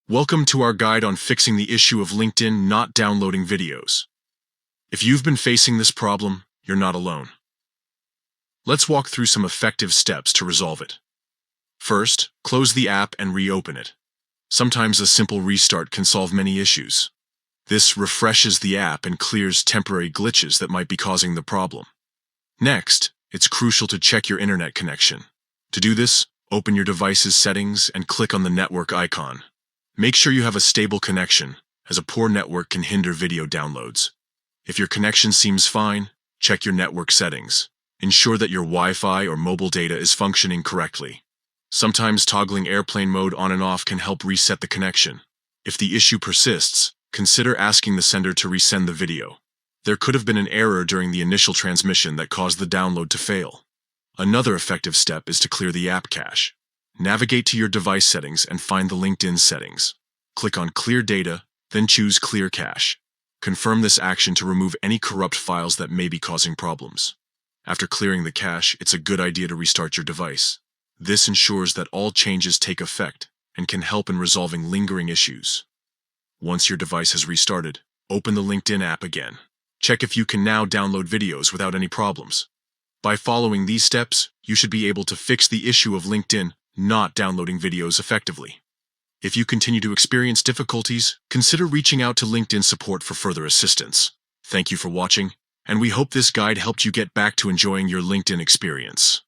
Welcome to our guide on fixing the issue of LinkedIn not downloading videos. If you've been facing this problem, you're not alone. Let's walk through some effective steps to resolve it. First, close the app and reopen it. Sometimes a simple restart can solve many issues. This refreshes the app and clears temporary glitches that might be causing the problem. Next, it's crucial to check your internet connection. To do this, open your device's settings and click on the network icon. Make sure you have a stable connection, as a poor network can hinder video downloads. If your connection seems fine, check your network settings. Ensure that your Wi-Fi or mobile data is functioning correctly. Sometimes toggling airplane mode on and off can help reset the connection. If the issue persists, consider asking the sender to resend the video. There could have been an error during the initial transmission that caused the download to fail. Another effective step is to clear the app cache. Navigate to your device settings and find the LinkedIn settings. Click on Clear Data, then choose Clear Cache. Confirm this action to remove any corrupt files that may be causing problems. After clearing the cache, it's a good idea to restart your device. This ensures that all changes take effect and can help in resolving lingering issues. Once your device has restarted, open the LinkedIn app again. Check if you can now download videos without any problems. By following these steps, you should be able to fix the issue of LinkedIn not downloading videos effectively. If you continue to experience difficulties, consider reaching out to LinkedIn support for further assistance. Thank you for watching, and we hope this guide helped you get back to enjoying your LinkedIn experience.